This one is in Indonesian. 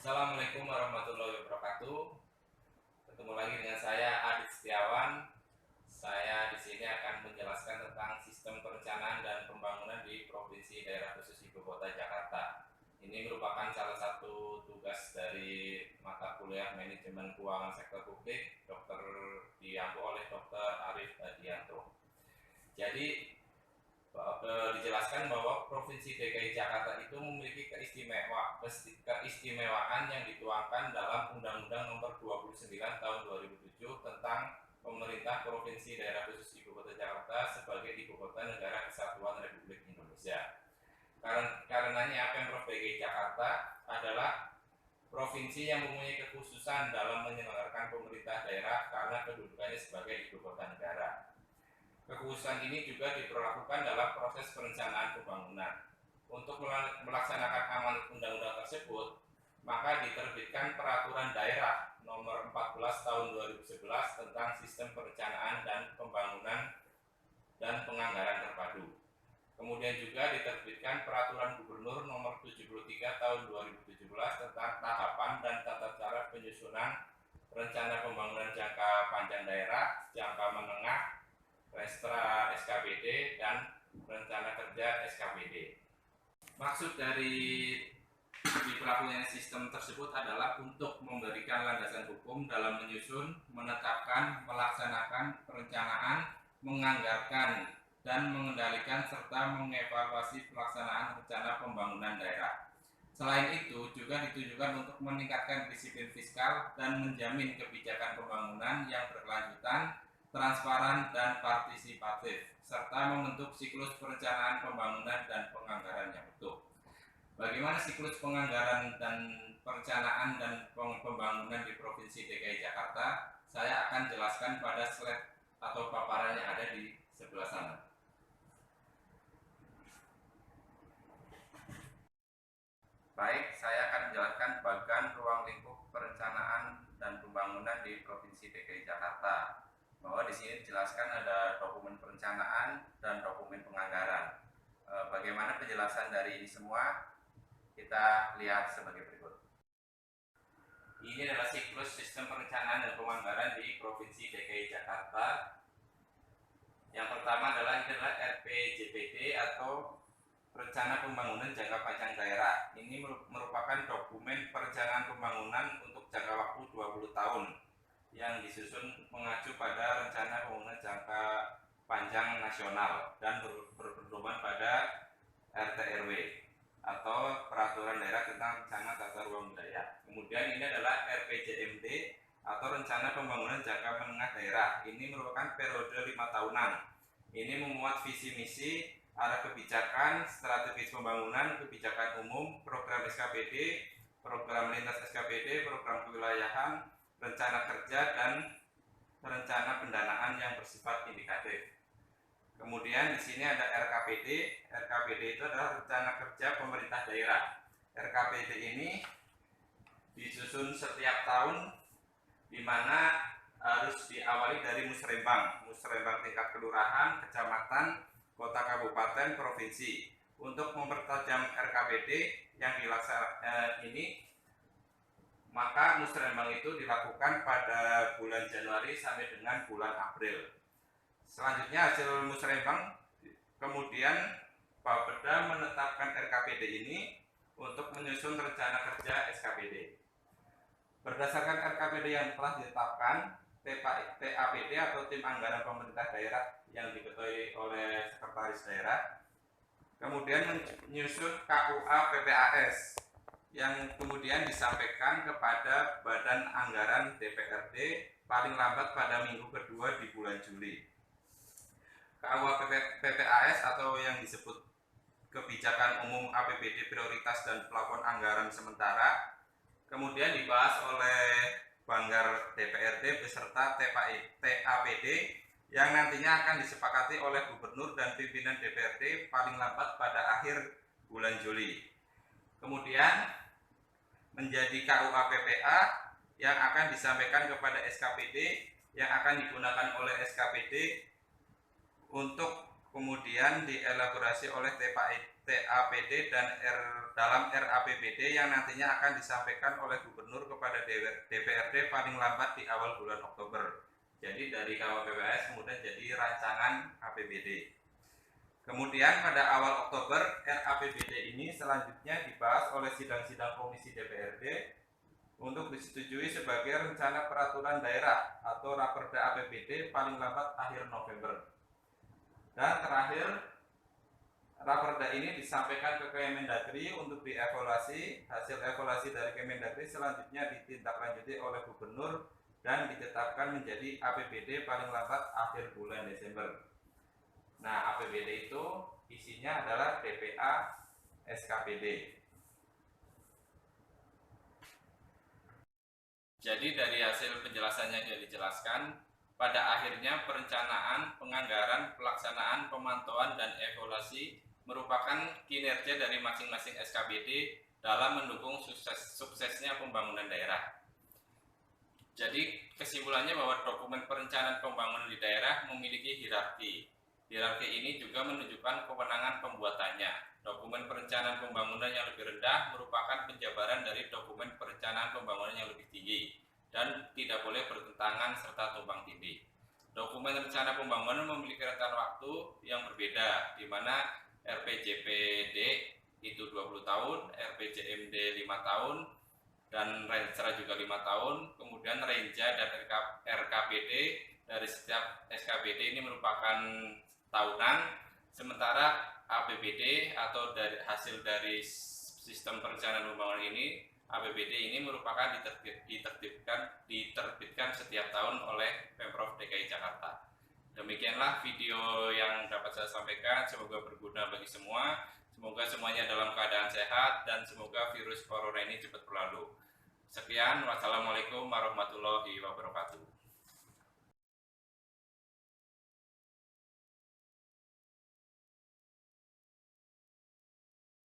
Assalamualaikum warahmatullahi wabarakatuh. Ketemu lagi dengan saya Adit Setiawan. Saya di sini akan menjelaskan tentang sistem perencanaan dan pembangunan di Provinsi Daerah Khusus Ibu Kota Jakarta. Ini merupakan salah satu tugas dari mata kuliah Manajemen Keuangan Sektor Publik diampu oleh Dr. Arif Hadianto. Jadi dijelaskan bahwa Provinsi DKI Jakarta itu memiliki keistimewaan yang dituangkan dalam Undang-Undang Nomor 29 Tahun 2007 tentang Pemerintah Provinsi Daerah Khusus Ibu Kota Jakarta sebagai Ibu Kota Negara Kesatuan Republik Indonesia. Karenanya Pemprov DKI Jakarta adalah provinsi yang mempunyai kekhususan dalam menyelenggarakan pemerintah daerah karena kedudukannya sebagai Ibu Kota Negara. Kekhususan ini juga diberlakukan dalam proses perencanaan pembangunan. Untuk melaksanakan amanat undang-undang tersebut, maka diterbitkan Peraturan Daerah Nomor 14 Tahun 2011 tentang Sistem Perencanaan dan Pembangunan dan Penganggaran Terpadu. Kemudian juga diterbitkan Peraturan Gubernur Nomor 73 Tahun 2017 tentang tahapan dan tata cara penyusunan rencana pembangunan jangka panjang daerah, jangka menengah, Restra SKPD dan Rencana Kerja SKPD. Maksud dari diberlakukannya sistem tersebut adalah untuk memberikan landasan hukum dalam menyusun, menetapkan, melaksanakan perencanaan, menganggarkan, dan mengendalikan serta mengevaluasi pelaksanaan rencana pembangunan daerah. Selain itu, juga ditujukan untuk meningkatkan disiplin fiskal dan menjamin kebijakan pembangunan yang berkelanjutan, transparan, dan partisipatif, serta membentuk siklus perencanaan pembangunan dan penganggaran yang utuh. Bagaimana siklus penganggaran dan perencanaan dan pembangunan di Provinsi DKI Jakarta? Saya akan jelaskan pada slide atau paparan yang ada di sebelah sana. Baik, saya akan menjelaskan bagian ruang lingkup perencanaan dan pembangunan di Provinsi DKI Jakarta. Bahwa di sini dijelaskan ada dokumen perencanaan dan dokumen penganggaran. Bagaimana penjelasan dari ini semua? Kita lihat sebagai berikut. Ini adalah siklus sistem perencanaan dan penganggaran di Provinsi DKI Jakarta. Yang pertama adalah RPJPD atau Rencana Pembangunan Jangka Panjang Daerah. Ini merupakan dokumen perencanaan pembangunan untuk jangka waktu 20 tahun yang disusun mengacu pada Rencana Pembangunan Jangka Panjang Nasional dan berpedoman pada RTRW atau Peraturan Daerah tentang Rencana Tata Ruang Wilayah. Kemudian ini adalah RPJMD atau Rencana Pembangunan Jangka Menengah Daerah. Ini merupakan periode 5 tahunan. Ini memuat visi misi, arah kebijakan, strategis pembangunan, kebijakan umum, program SKPD, program lintas SKPD, program kewilayahan, rencana kerja, dan rencana pendanaan yang bersifat indikatif. Kemudian di sini ada RKPD. RKPD itu adalah rencana kerja pemerintah daerah. RKPD ini disusun setiap tahun, di mana harus diawali dari musrembang tingkat kelurahan, kecamatan, kota, kabupaten, provinsi. Untuk mempertajam RKPD yang dilaksanakan ini, maka musrembang itu dilakukan pada bulan Januari sampai dengan bulan April. Selanjutnya hasil musrembang, kemudian Bapeda menetapkan RKPD ini untuk menyusun rencana kerja SKPD. Berdasarkan RKPD yang telah ditetapkan, TAPD atau Tim Anggaran Pemerintah Daerah yang diketuai oleh Sekretaris Daerah, kemudian menyusun KUA PPAS yang kemudian disampaikan kepada Badan Anggaran DPRD paling lambat pada minggu kedua di bulan Juli. KUA PPAS atau yang disebut Kebijakan Umum APBD Prioritas dan Plafon Anggaran Sementara kemudian dibahas oleh Banggar DPRD beserta TAPD yang nantinya akan disepakati oleh Gubernur dan pimpinan DPRD paling lambat pada akhir bulan Juli. Kemudian menjadi KUA PPA yang akan disampaikan kepada SKPD yang akan digunakan oleh SKPD untuk kemudian dielaborasi oleh TAPD dan dalam RAPBD yang nantinya akan disampaikan oleh Gubernur kepada DPRD paling lambat di awal bulan Oktober. Jadi dari KWPPS kemudian jadi rancangan APBD. Kemudian pada awal Oktober RAPBD ini selanjutnya dibahas oleh sidang-sidang komisi DPRD untuk disetujui sebagai rencana peraturan daerah atau Raperda APBD paling lambat akhir November. Dan terakhir, Raperda ini disampaikan ke Kemendagri untuk dievaluasi. Hasil evaluasi dari Kemendagri selanjutnya ditindaklanjuti oleh Gubernur dan ditetapkan menjadi APBD paling lambat akhir bulan Desember. Nah, APBD itu isinya adalah DPA, SKPD. Jadi dari hasil penjelasannya yang dijelaskan, pada akhirnya perencanaan, penganggaran, pelaksanaan, pemantauan, dan evaluasi merupakan kinerja dari masing-masing SKPD dalam mendukung suksesnya pembangunan daerah. Jadi kesimpulannya bahwa dokumen perencanaan pembangunan di daerah memiliki hierarki. Hierarki ini juga menunjukkan kewenangan pembuatannya. Dokumen perencanaan pembangunan yang lebih rendah merupakan penjabaran dari dokumen perencanaan pembangunan yang lebih tinggi dan tidak boleh bertentangan serta tumpang tindih. Dokumen rencana pembangunan memiliki rentan waktu yang berbeda, di mana RPJPD itu 20 tahun, RPJMD 5 tahun, dan Renstra juga 5 tahun, kemudian Renja dan RKPD dari setiap SKPD ini merupakan tahunan, sementara APBD atau dari hasil dari sistem perencanaan pembangunan ini, APBD ini merupakan diterbitkan setiap tahun oleh Pemprov DKI Jakarta. Demikianlah video yang dapat saya sampaikan, semoga berguna bagi semua. Semoga semuanya dalam keadaan sehat dan semoga virus corona ini cepat berlalu. Sekian, wassalamualaikum warahmatullahi wabarakatuh.